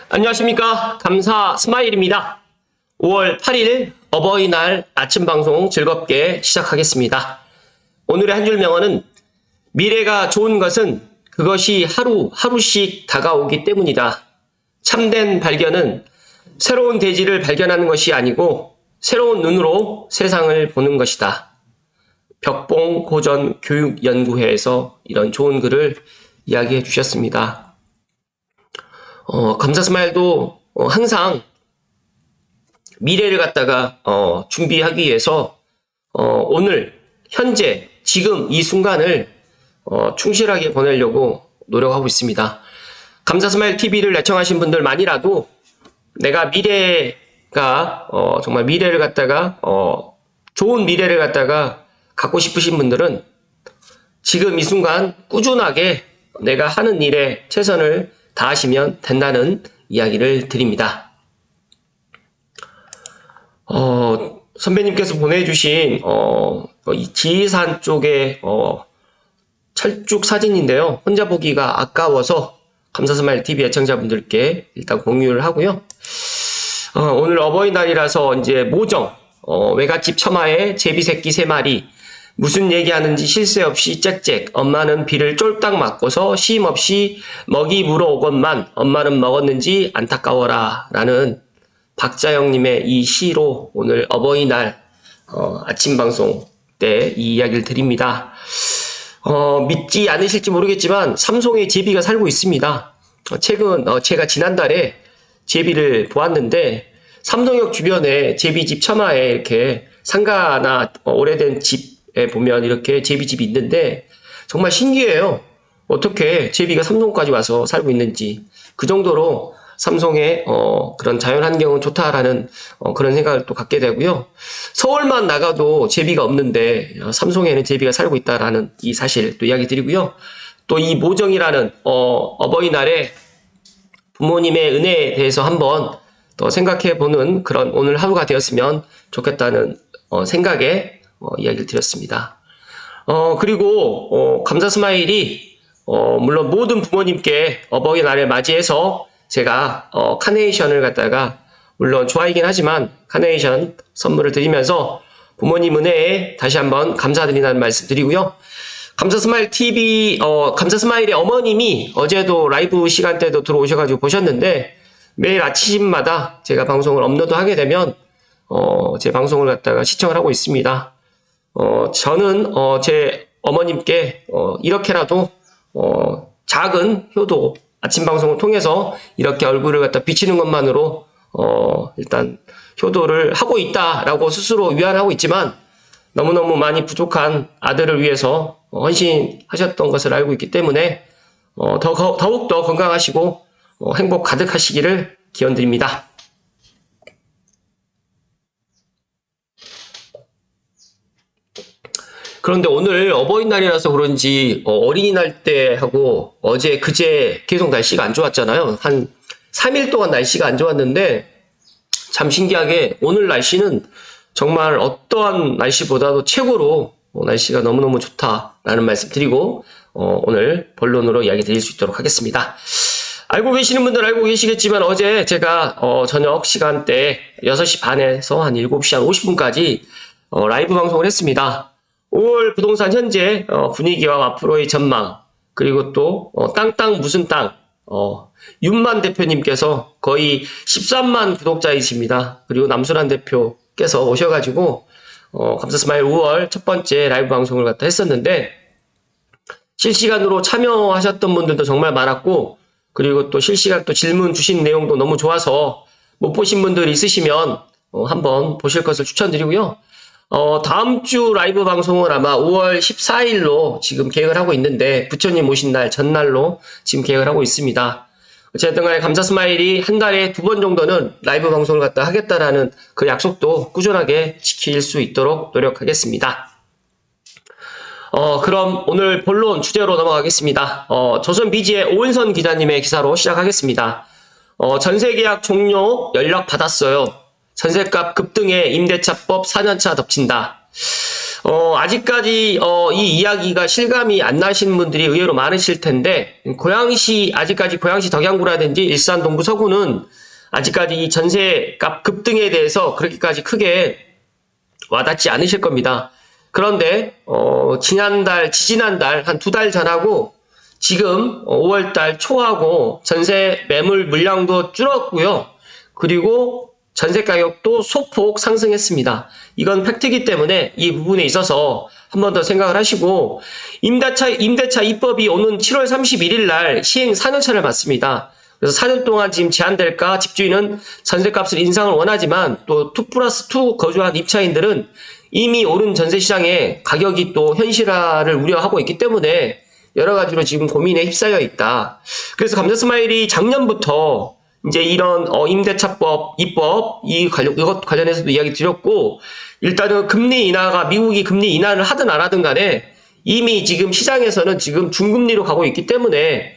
안녕하십니까. 감사 스마일입니다. 5월 8일 어버이날 아침 방송 즐겁게 시작하겠습니다. 오늘의 한 줄 명언은 미래가 좋은 것은 그것이 하루하루씩 다가오기 때문이다. 참된 발견은 새로운 대지를 발견하는 것이 아니고 새로운 눈으로 세상을 보는 것이다. 벽봉 고전 교육연구회에서 이런 좋은 글을 이야기해 주셨습니다. 감사 스마일도 항상 미래를 갖다가 준비하기 위해서 오늘 현재 지금 이 순간을 충실하게 보내려고 노력하고 있습니다. 감사 스마일 TV를 애청하신 분들만이라도 내가 미래가 정말 미래를 갖다가 좋은 미래를 갖다가 갖고 싶으신 분들은 지금 이 순간 꾸준하게 내가 하는 일에 최선을 다하시면 된다는 이야기를 드립니다. 선배님께서 보내주신 이 지리산 쪽의 철쭉 사진인데요. 혼자 보기가 아까워서 감사스마일 TV 애청자분들께 일단 공유를 하고요. 오늘 어버이날이라서 이제 모정 외갓집 처마에 제비새끼 3마리 무슨 얘기하는지 쉴 새 없이 짹짹 엄마는 비를 쫄딱 맞고서 쉼 없이 먹이 물어오건만 엄마는 먹었는지 안타까워라 라는 박자영님의 이 시로 오늘 어버이날 아침 방송 때 이 이야기를 드립니다. 믿지 않으실지 모르겠지만 삼송에 제비가 살고 있습니다. 최근 제가 지난달에 제비를 보았는데 삼성역 주변에 제비집 처마에 이렇게 상가나 오래된 집에 보면 이렇게 제비집이 있는데 정말 신기해요. 어떻게 제비가 삼성까지 와서 살고 있는지. 그 정도로 삼성의 그런 자연환경은 좋다라는 그런 생각을 또 갖게 되고요. 서울만 나가도 제비가 없는데 삼성에는 제비가 살고 있다라는 이 사실 또 이야기 드리고요. 또 이 모정이라는 어버이날에 부모님의 은혜에 대해서 한번 더 생각해보는 그런 오늘 하루가 되었으면 좋겠다는 생각에 이야기를 드렸습니다. 그리고 감사 스마일이 물론 모든 부모님께 어버이날을 맞이해서 제가 카네이션을 갖다가 물론 좋아이긴 하지만 카네이션 선물을 드리면서 부모님 은혜에 다시 한번 감사드린다는 말씀 드리고요. 감사스마일 TV, 감사스마일의 어머님이 어제도 라이브 시간대도 들어오셔가지고 보셨는데 매일 아침마다 제가 방송을 업로드하게 되면 제 방송을 갖다가 시청을 하고 있습니다. 저는 제 어머님께 이렇게라도 작은 효도 아침 방송을 통해서 이렇게 얼굴을 갖다 비치는 것만으로 일단 효도를 하고 있다라고 스스로 위안하고 있지만 너무너무 많이 부족한 아들을 위해서 헌신하셨던 것을 알고 있기 때문에 더욱더 건강하시고 행복 가득하시기를 기원드립니다. 그런데 오늘 어버이날이라서 그런지 어린이날 때 하고 어제 그제 계속 날씨가 안 좋았잖아요. 한 3일 동안 날씨가 안 좋았는데 참 신기하게 오늘 날씨는 정말 어떠한 날씨보다도 최고로 날씨가 너무너무 좋다라는 말씀 드리고 오늘 본론으로 이야기 드릴 수 있도록 하겠습니다. 알고 계시는 분들은 알고 계시겠지만 어제 제가 저녁 시간대 6시 반에서 한 7시 한 50분까지 라이브 방송을 했습니다. 5월 부동산 현재 분위기와 앞으로의 전망 그리고 또 땅 무슨 땅 윤만 대표님께서 거의 13만 구독자이십니다. 그리고 남순환 대표께서 오셔가지고 감사스마일 5월 첫 번째 라이브 방송을 갖다 했었는데 실시간으로 참여하셨던 분들도 정말 많았고 그리고 또 실시간 또 질문 주신 내용도 너무 좋아서 못 보신 분들 있으시면 한번 보실 것을 추천드리고요. 다음 주 라이브 방송은 아마 5월 14일로 지금 계획을 하고 있는데 부처님 오신 날 전날로 지금 계획을 하고 있습니다. 어쨌든 간에 감사 스마일이 한 달에 2번 정도는 라이브 방송을 갖다 하겠다라는 그 약속도 꾸준하게 지킬 수 있도록 노력하겠습니다. 그럼 오늘 본론 주제로 넘어가겠습니다. 조선비지의 오은선 기자님의 기사로 시작하겠습니다. 전세계약 종료 연락 받았어요. 전셋값 급등에 임대차법 4년차 덮친다. 아직까지 이 이야기가 실감이 안 나시는 분들이 의외로 많으실 텐데, 아직까지 고양시 덕양구라든지 일산 동구 서구는 아직까지 이 전세값 급등에 대해서 그렇게까지 크게 와닿지 않으실 겁니다. 그런데 지지난달 한 2달 전하고 지금 5월달 초하고 전세 매물 물량도 줄었고요. 그리고 전세 가격도 소폭 상승했습니다. 이건 팩트이기 때문에 이 부분에 있어서 한 번 더 생각을 하시고, 임대차 입법이 오는 7월 31일 날 시행 4년차를 맞습니다. 그래서 4년 동안 지금 제한될까, 집주인은 전세값을 인상을 원하지만 또 2+2 거주한 입차인들은 이미 오른 전세 시장에 가격이 또 현실화를 우려하고 있기 때문에 여러 가지로 지금 고민에 휩싸여 있다. 그래서 감자스마일이 작년부터 이제 이런 임대차법 입법 이것 관련해서도 이야기 드렸고, 일단은 미국이 금리 인하를 하든 안 하든 간에 이미 지금 시장에서는 지금 중금리로 가고 있기 때문에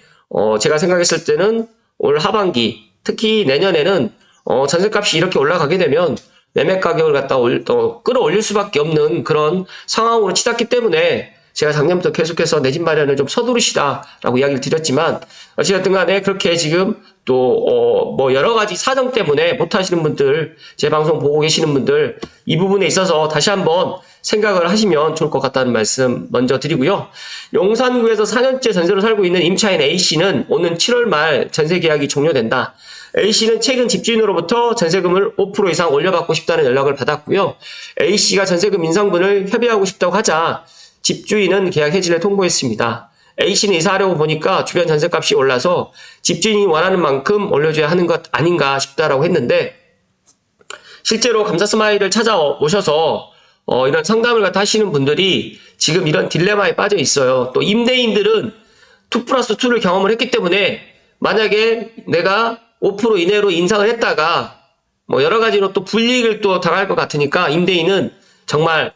제가 생각했을 때는 올 하반기, 특히 내년에는 전세값이 이렇게 올라가게 되면 매매 가격을 끌어올릴 수밖에 없는 그런 상황으로 치닫기 때문에 제가 작년부터 계속해서 내 집 마련을 좀 서두르시다라고 이야기를 드렸지만, 어찌됐든 간에 그렇게 지금 또 여러 가지 사정 때문에 못 하시는 분들, 제 방송 보고 계시는 분들, 이 부분에 있어서 다시 한번 생각을 하시면 좋을 것 같다는 말씀 먼저 드리고요. 용산구에서 4년째 전세로 살고 있는 임차인 A씨는 오는 7월 말 전세 계약이 종료된다. A씨는 최근 집주인으로부터 전세금을 5% 이상 올려받고 싶다는 연락을 받았고요. A씨가 전세금 인상분을 협의하고 싶다고 하자 집주인은 계약 해지를 통보했습니다. A씨는 이사하려고 보니까 주변 전세값이 올라서 집주인이 원하는 만큼 올려줘야 하는 것 아닌가 싶다라고 했는데, 실제로 감자스마일을 찾아오셔서 이런 상담을 하시는 분들이 지금 이런 딜레마에 빠져 있어요. 또 임대인들은 2+2를 경험을 했기 때문에 만약에 내가 5% 이내로 인상을 했다가 여러 가지로 또 불이익을 또 당할 것 같으니까 임대인은 정말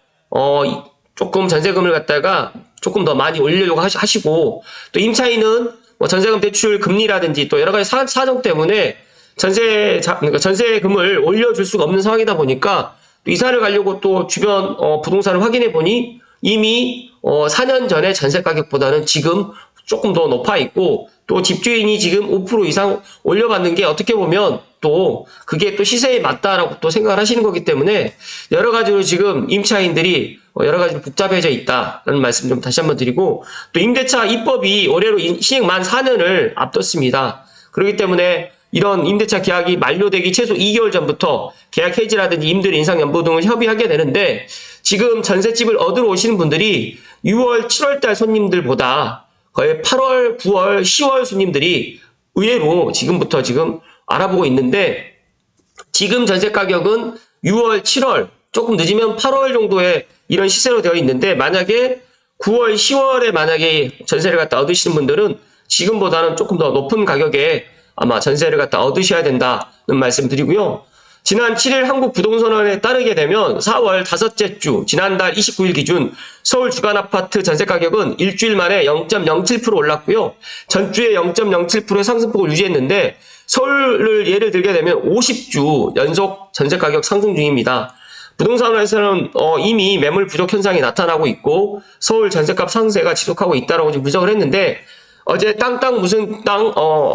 조금 전세금을 갖다가 조금 더 많이 올리려고 하시고, 또 임차인은 전세금 대출 금리라든지 또 여러 가지 사정 때문에 전세금을 올려줄 수가 없는 상황이다 보니까 또 이사를 가려고 또 주변 부동산을 확인해 보니 이미 4년 전에 전세 가격보다는 지금 조금 더 높아 있고, 또 집주인이 지금 5% 이상 올려받는 게 어떻게 보면 또 그게 또 시세에 맞다라고 또 생각을 하시는 거기 때문에 여러 가지로 지금 임차인들이 여러 가지로 복잡해져 있다라는 말씀 좀 다시 한번 드리고, 또 임대차 입법이 올해로 시행 만 4년을 앞뒀습니다. 그렇기 때문에 이런 임대차 계약이 만료되기 최소 2개월 전부터 계약 해지라든지 임대료 인상 연부 등을 협의하게 되는데, 지금 전셋집을 얻으러 오시는 분들이 6월, 7월달 손님들보다 거의 8월, 9월, 10월 손님들이 의외로 지금부터 지금 알아보고 있는데, 지금 전세 가격은 6월, 7월, 조금 늦으면 8월 정도의 이런 시세로 되어 있는데, 만약에 9월, 10월에 만약에 전세를 갖다 얻으시는 분들은 지금보다는 조금 더 높은 가격에 아마 전세를 갖다 얻으셔야 된다는 말씀 드리고요. 지난 7일 한국부동산원에 따르게 되면 4월 다섯째 주 지난달 29일 기준 서울 주간 아파트 전세 가격은 일주일 만에 0.07% 올랐고요. 전주에 0.07%의 상승폭을 유지했는데, 서울을 예를 들게 되면 50주 연속 전세 가격 상승 중입니다. 부동산원에서는 이미 매물 부족 현상이 나타나고 있고 서울 전세값 상승세가 지속하고 있다라고 지금 분석을 했는데, 어제 무슨 땅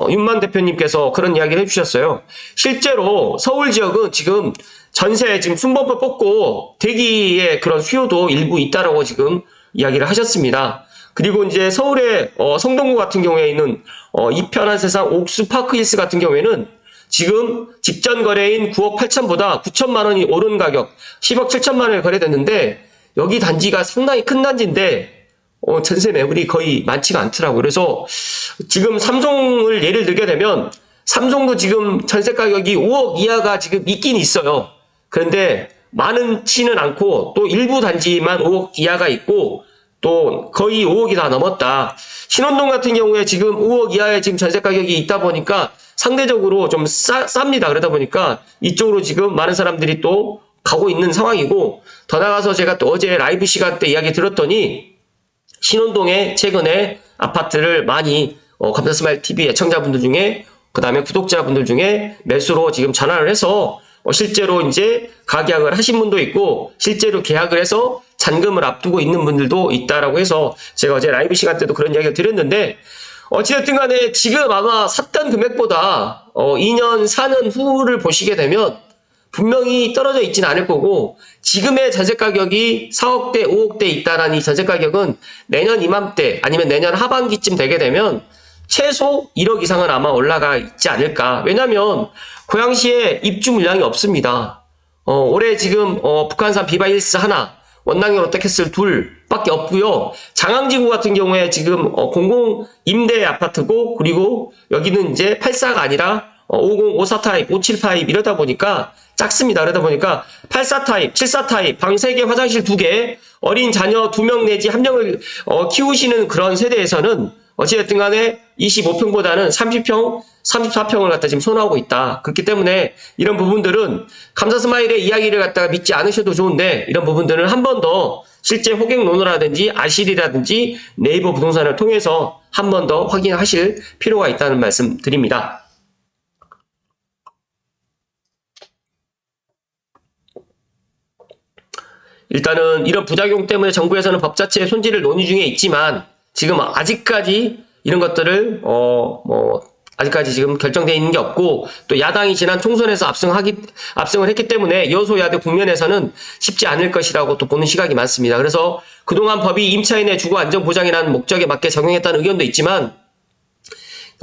윤만 대표님께서 그런 이야기를 해주셨어요. 실제로 서울 지역은 지금 전세 지금 승범법 뽑고 대기의 그런 수요도 일부 있다라고 지금 이야기를 하셨습니다. 그리고 이제 서울의 성동구 같은 경우에 있는 이편한 세상 옥수 파크힐스 같은 경우에는 지금 직전 거래인 9억 8천보다 9천만 원이 오른 가격 10억 7천만 원에 거래됐는데, 여기 단지가 상당히 큰 단지인데 전세 매물이 거의 많지가 않더라고요. 그래서 지금 삼성을 예를 들게 되면 삼성도 지금 전세 가격이 5억 이하가 지금 있긴 있어요. 그런데 많지는 않고 또 일부 단지만 5억 이하가 있고 또 거의 5억이 다 넘었다. 신원동 같은 경우에 지금 5억 이하의 지금 전세 가격이 있다 보니까 상대적으로 좀 쌉니다. 그러다 보니까 이쪽으로 지금 많은 사람들이 또 가고 있는 상황이고, 더 나가서 제가 또 어제 라이브 시간 때 이야기 들었더니 신원동에 최근에 아파트를 많이 감자스마일 TV 애청자분들 중에, 그 다음에 구독자분들 중에 매수로 지금 전화를 해서 실제로 이제 가계약을 하신 분도 있고 실제로 계약을 해서 잔금을 앞두고 있는 분들도 있다라고 해서 제가 어제 라이브 시간 때도 그런 이야기를 드렸는데 어찌됐든 간에 지금 아마 샀던 금액보다 2년, 4년 후를 보시게 되면 분명히 떨어져 있지는 않을 거고 지금의 전세 가격이 4억대, 5억대 있다라는 이 전세 가격은 내년 이맘때 아니면 내년 하반기쯤 되게 되면 최소 1억 이상은 아마 올라가 있지 않을까. 왜냐면 고양시에 입주 물량이 없습니다. 올해 지금 북한산 비바일스 하나, 원당형 롯데캐슬 둘밖에 없고요. 장항지구 같은 경우에 지금 공공 임대 아파트고 그리고 여기는 이제 84가 아니라 50, 54 타입, 57 타입 이러다 보니까 작습니다. 그러다 보니까 84 타입, 74 타입, 방 3개, 화장실 2개, 어린 자녀 2명 내지 1명을 키우시는 그런 세대에서는 어찌됐든 간에 25평보다는 30평, 34평을 갖다 지금 선호하고 있다. 그렇기 때문에 이런 부분들은 감사스마일의 이야기를 갖다가 믿지 않으셔도 좋은데 이런 부분들은 한 번 더 실제 호갱노노라든지 아실이라든지 네이버 부동산을 통해서 한 번 더 확인하실 필요가 있다는 말씀 드립니다. 일단은 이런 부작용 때문에 정부에서는 법 자체의 손질을 논의 중에 있지만 지금 아직까지 이런 것들을 아직까지 지금 결정되어 있는 게 없고 또 야당이 지난 총선에서 압승을 했기 때문에 여소야대 국면에서는 쉽지 않을 것이라고 또 보는 시각이 많습니다. 그래서 그동안 법이 임차인의 주거 안전 보장이라는 목적에 맞게 적용했다는 의견도 있지만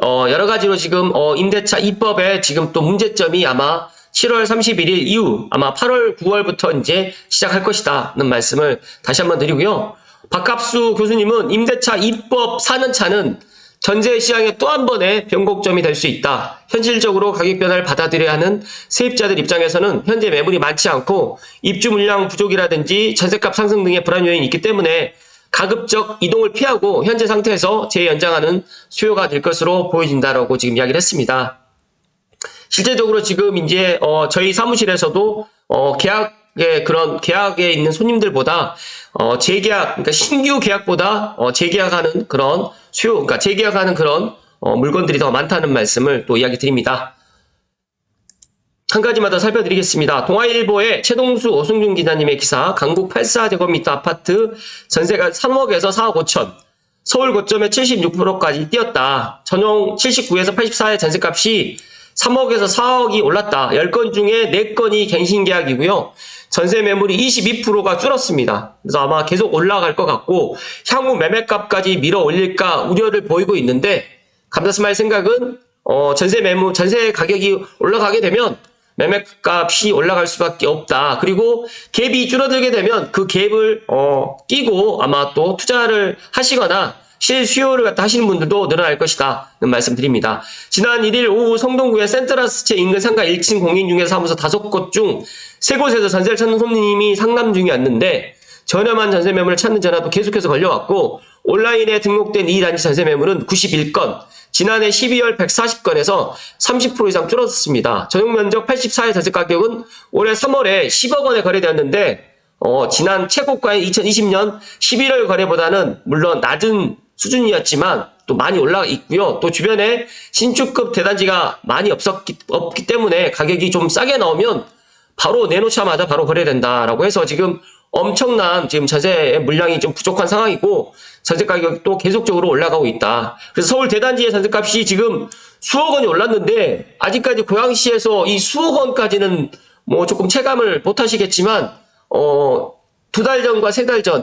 여러 가지로 지금 임대차 입법에 지금 또 문제점이 아마 7월 31일 이후 아마 8월 9월부터 이제 시작할 것이다는 말씀을 다시 한번 드리고요. 박갑수 교수님은 임대차 입법 4년차는 전세 시장의 또 한 번의 변곡점이 될 수 있다. 현실적으로 가격 변화를 받아들여야 하는 세입자들 입장에서는 현재 매물이 많지 않고 입주 물량 부족이라든지 전세값 상승 등의 불안 요인이 있기 때문에 가급적 이동을 피하고 현재 상태에서 재연장하는 수요가 될 것으로 보여진다라고 지금 이야기를 했습니다. 실제적으로 지금 이제 저희 사무실에서도 계약에 있는 손님들보다 재계약, 그러니까 신규 계약보다 재계약하는 그런 수요, 그러니까 재계약하는 그런 물건들이 더 많다는 말씀을 또 이야기 드립니다. 한 가지만 더 살펴드리겠습니다. 동아일보의 최동수 오승준 기자님의 기사, 강북 84제곱미터 아파트 전세가 3억에서 4억 5천, 서울 고점에 76%까지 뛰었다. 전용 79에서 84의 전세값이 3억에서 4억이 올랐다. 10건 중에 4건이 갱신계약이고요. 전세 매물이 22%가 줄었습니다. 그래서 아마 계속 올라갈 것 같고 향후 매매값까지 밀어 올릴까 우려를 보이고 있는데 감사스마일 생각은 전세 가격이 올라가게 되면 매매값이 올라갈 수밖에 없다. 그리고 갭이 줄어들게 되면 그 갭을 끼고 아마 또 투자를 하시거나 실수요를 갖다 하시는 분들도 늘어날 것이다. 는 말씀드립니다. 지난 1일 오후 성동구의 센트라스체 인근 상가 1층 공인중개 사무소 5곳 중 3곳에서 전세를 찾는 손님이 상담 중이었는데 저렴한 전세 매물을 찾는 전화도 계속해서 걸려왔고 온라인에 등록된 이 단지 전세 매물은 91건, 지난해 12월 140건에서 30% 이상 줄었습니다. 전용 면적 84의 전세 가격은 올해 3월에 10억 원에 거래되었는데 지난 최고가인 2020년 11월 거래보다는 물론 낮은 수준이었지만 또 많이 올라가 있고요. 또 주변에 신축급 대단지가 많이 없기 때문에 가격이 좀 싸게 나오면 바로 내놓자마자 바로 거래된다라고 해서 지금 엄청난 지금 전세 물량이 좀 부족한 상황이고 전세 가격도 계속적으로 올라가고 있다. 그래서 서울 대단지의 전세값이 지금 수억 원이 올랐는데 아직까지 고양시에서 이 수억 원까지는 뭐 조금 체감을 못 하시겠지만 2달 전과 3달 전,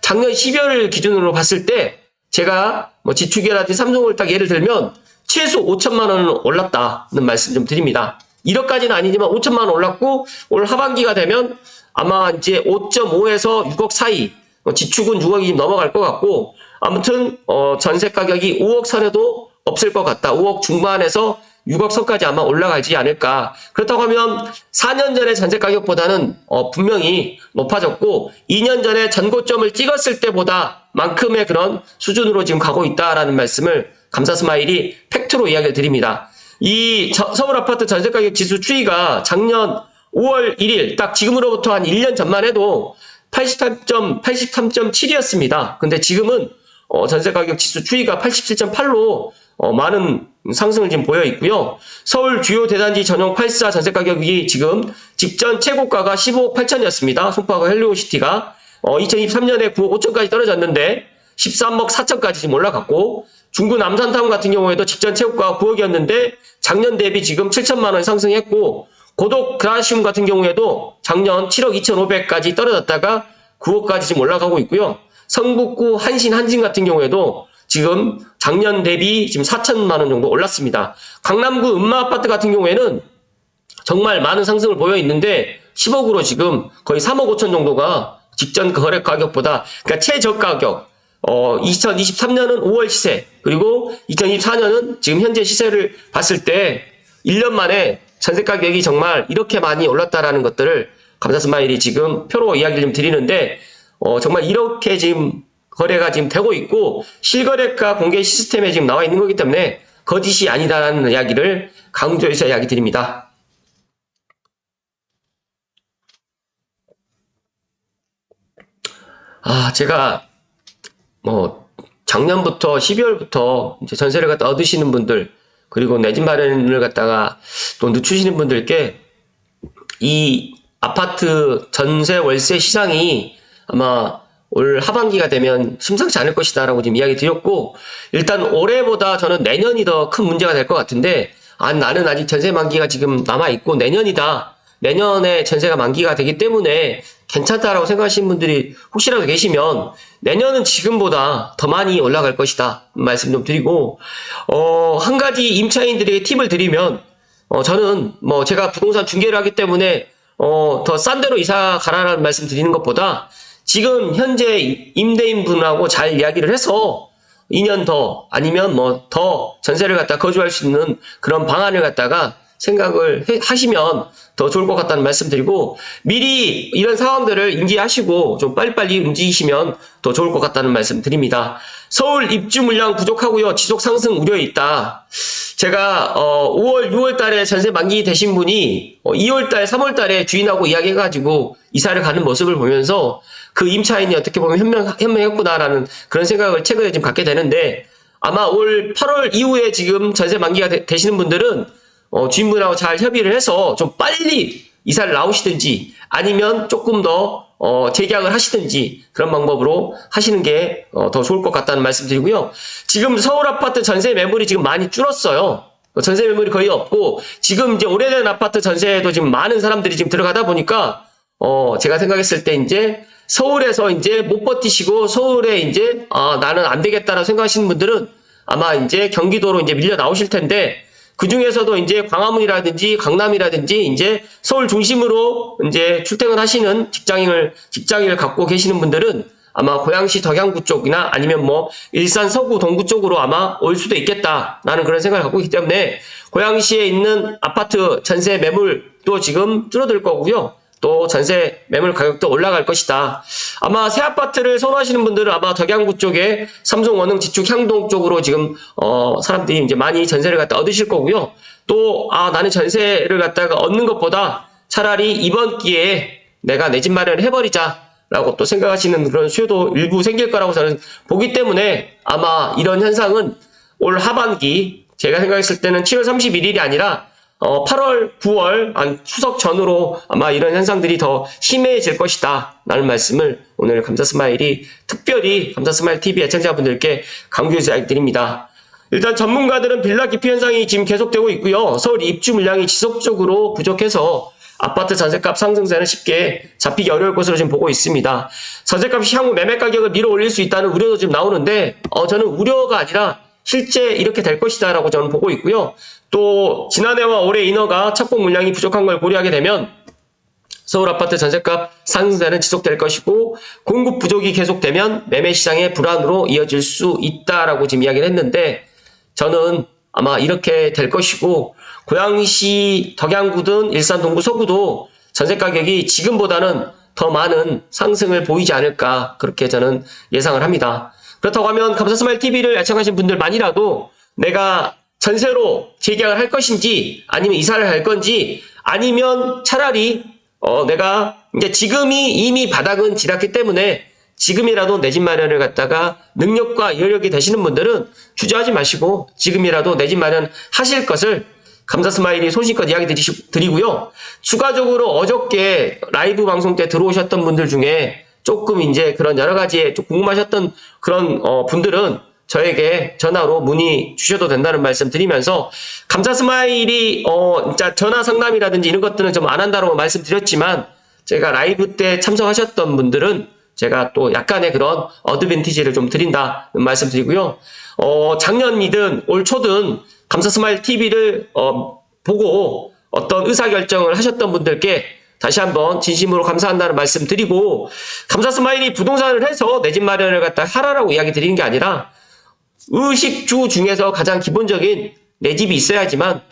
작년 12월 기준으로 봤을 때 제가 뭐 지축이라든지 삼성을 딱 예를 들면 최소 5천만 원은 올랐다는 말씀 좀 드립니다. 1억까지는 아니지만 5천만 원 올랐고 올 하반기가 되면 아마 이제 5.5에서 6억 사이, 지축은 6억이 넘어갈 것 같고 아무튼 전세 가격이 5억 선에도 없을 것 같다. 5억 중반에서 6억 선까지 아마 올라가지 않을까. 그렇다고 하면 4년 전의 전세 가격보다는 분명히 높아졌고 2년 전에 전고점을 찍었을 때보다 만큼의 그런 수준으로 지금 가고 있다라는 말씀을 감사스마일이 팩트로 이야기를 드립니다. 이 서울 아파트 전세 가격 지수 추이가 작년 5월 1일 딱 지금으로부터 한 1년 전만 해도 83.7이었습니다. 근데 지금은 전세 가격 지수 추이가 87.8로 많은 상승을 지금 보여 있고요. 서울 주요 대단지 전용 84 전세 가격이 지금 직전 최고가가 15억 8천이었습니다. 송파구 헬리오시티가 2023년에 9억 5천까지 떨어졌는데 13억 4천까지 지금 올라갔고, 중구 남산타운 같은 경우에도 직전 최고가가 9억이었는데 작년 대비 지금 7천만 원 상승했고, 고독 그라시움 같은 경우에도 작년 7억 2,500까지 떨어졌다가 9억까지 지금 올라가고 있고요. 성북구 한진 같은 경우에도 지금 작년 대비 지금 4천만 원 정도 올랐습니다. 강남구 음마아파트 같은 경우에는 정말 많은 상승을 보여 있는데 10억으로 지금 거의 3억 5천 정도가 직전 거래 가격보다, 그러니까 최저가 가격, 2023년은 5월 시세, 그리고 2024년은 지금 현재 시세를 봤을 때 1년 만에 전세 가격이 정말 이렇게 많이 올랐다라는 것들을 감사스마일이 지금 표로 이야기를 좀 드리는데, 정말 이렇게 지금 거래가 지금 되고 있고 실거래가 공개 시스템에 지금 나와 있는 거기 때문에 거짓이 아니다라는 이야기를 강조해서 이야기 드립니다. 제가 작년부터 12월부터 이제 전세를 갖다 얻으시는 분들, 그리고 내 집 마련을 갖다가 또 늦추시는 분들께 이 아파트 전세 월세 시장이 아마 올 하반기가 되면 심상치 않을 것이다 라고 지금 이야기 드렸고, 일단 올해보다 저는 내년이 더 큰 문제가 될 것 같은데, 나는 아직 전세 만기가 지금 남아있고 내년에 전세가 만기가 되기 때문에 괜찮다라고 생각하시는 분들이 혹시라도 계시면 내년은 지금보다 더 많이 올라갈 것이다 말씀 좀 드리고, 한 가지 임차인들에게 팁을 드리면, 저는 제가 부동산 중개를 하기 때문에 더 싼 데로 이사 가라라는 말씀 드리는 것보다 지금 현재 임대인분하고 잘 이야기를 해서 2년 더 아니면 더 전세를 갖다 거주할 수 있는 그런 방안을 갖다가 생각을 하시면 더 좋을 것 같다는 말씀 드리고, 미리 이런 상황들을 인지하시고 좀 빨리빨리 움직이시면 더 좋을 것 같다는 말씀 드립니다. 서울 입주 물량 부족하고요. 지속 상승 우려에 있다. 제가 5월, 6월 달에 전세 만기 되신 분이 2월 달, 3월 달에 주인하고 이야기해가지고 이사를 가는 모습을 보면서 그 임차인이 어떻게 보면 현명했구나라는 그런 생각을 최근에 좀 갖게 되는데, 아마 올 8월 이후에 지금 전세 만기가 되시는 분들은 주인분하고 잘 협의를 해서 좀 빨리 이사를 나오시든지 아니면 조금 더 재계약을 하시든지 그런 방법으로 하시는 게 더 좋을 것 같다는 말씀 드리고요. 지금 서울 아파트 전세 매물이 지금 많이 줄었어요. 전세 매물이 거의 없고, 지금 이제 오래된 아파트 전세에도 지금 많은 사람들이 지금 들어가다 보니까 제가 생각했을 때 이제 서울에서 이제 못 버티시고 서울에 이제 나는 안 되겠다라고 생각하시는 분들은 아마 이제 경기도로 이제 밀려 나오실 텐데, 그 중에서도 이제 광화문이라든지 강남이라든지 이제 서울 중심으로 이제 출퇴근하시는 직장인을 갖고 계시는 분들은 아마 고양시 덕양구 쪽이나 아니면 일산 서구 동구 쪽으로 아마 올 수도 있겠다라는 그런 생각을 갖고 있기 때문에 고양시에 있는 아파트 전세 매물도 지금 줄어들 거고요. 또 전세 매물 가격도 올라갈 것이다. 아마 새 아파트를 선호하시는 분들은 아마 덕양구 쪽에 삼성 원흥 지축 향동 쪽으로 지금 사람들이 이제 많이 전세를 갖다 얻으실 거고요. 또 나는 전세를 갖다가 얻는 것보다 차라리 이번 기회에 내가 내 집 마련을 해버리자라고 또 생각하시는 그런 수요도 일부 생길 거라고 저는 보기 때문에, 아마 이런 현상은 올 하반기, 제가 생각했을 때는 7월 31일이 아니라 8월, 9월, 추석 전으로 아마 이런 현상들이 더 심해질 것이다 라는 말씀을 오늘 감사스마일이 특별히 감사스마일TV 애청자분들께 강조해서 드립니다. 일단 전문가들은 빌라 기피 현상이 지금 계속되고 있고요. 서울 입주 물량이 지속적으로 부족해서 아파트 전세값 상승세는 쉽게 잡히기 어려울 것으로 지금 보고 있습니다. 전세값이 향후 매매 가격을 밀어 올릴 수 있다는 우려도 지금 나오는데, 저는 우려가 아니라 실제 이렇게 될 것이다 라고 저는 보고 있고요. 또 지난해와 올해 인허가 착공 물량이 부족한 걸 고려하게 되면 서울 아파트 전세값 상승세는 지속될 것이고, 공급 부족이 계속되면 매매 시장의 불안으로 이어질 수 있다라고 지금 이야기를 했는데, 저는 아마 이렇게 될 것이고, 고양시 덕양구든 일산 동구 서구도 전세 가격이 지금보다는 더 많은 상승을 보이지 않을까, 그렇게 저는 예상을 합니다. 그렇다고 하면 감사스마일TV를 애청하신 분들만이라도 내가 전세로 재계약을 할 것인지 아니면 이사를 할 건지, 아니면 차라리 내가 이제 지금이 이미 바닥은 지났기 때문에 지금이라도 내 집 마련을 갖다가 능력과 여력이 되시는 분들은 주저하지 마시고 지금이라도 내 집 마련 하실 것을 감사스마일이 소신껏 이야기 드리고요. 추가적으로 어저께 라이브 방송 때 들어오셨던 분들 중에 조금 이제 그런 여러 가지에 좀 궁금하셨던 그런 분들은 저에게 전화로 문의 주셔도 된다는 말씀 드리면서, 감사 스마일이 진짜 전화 상담이라든지 이런 것들은 좀 안 한다고 말씀드렸지만, 제가 라이브 때 참석하셨던 분들은 제가 또 약간의 그런 어드밴티지를 좀 드린다는 말씀 드리고요. 작년이든 올 초든 감사 스마일 TV를 보고 어떤 의사결정을 하셨던 분들께 다시 한번 진심으로 감사한다는 말씀 드리고, 감사 스마일이 부동산을 해서 내 집 마련을 갖다 하라라고 이야기 드리는 게 아니라, 의식주 중에서 가장 기본적인 내 집이 있어야지만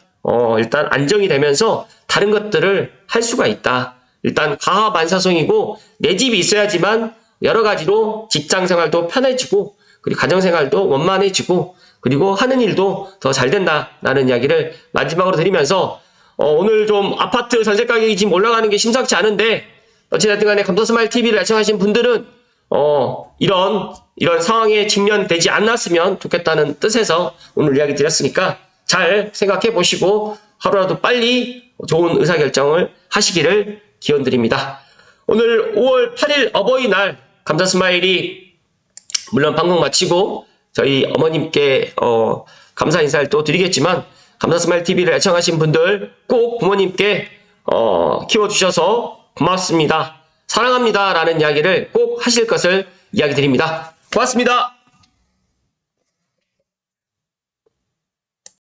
일단 안정이 되면서 다른 것들을 할 수가 있다. 일단 가하만사성이고 내 집이 있어야지만 여러 가지로 직장 생활도 편해지고, 그리고 가정 생활도 원만해지고, 그리고 하는 일도 더 잘 된다라는 이야기를 마지막으로 드리면서, 오늘 좀 아파트 전세 가격이 지금 올라가는 게 심상치 않은데, 어찌됐든 간에 감사 스마일 TV를 애청하신 분들은 이런 상황에 직면되지 않았으면 좋겠다는 뜻에서 오늘 이야기 드렸으니까 잘 생각해 보시고 하루라도 빨리 좋은 의사결정을 하시기를 기원드립니다. 오늘 5월 8일 어버이날 감사 스마일이 물론 방송 마치고 저희 어머님께 감사 인사를 또 드리겠지만, 감사 스마일 TV를 애청하신 분들 꼭 부모님께 키워주셔서 고맙습니다, 사랑합니다 라는 이야기를 꼭 하실 것을 이야기 드립니다. 고맙습니다.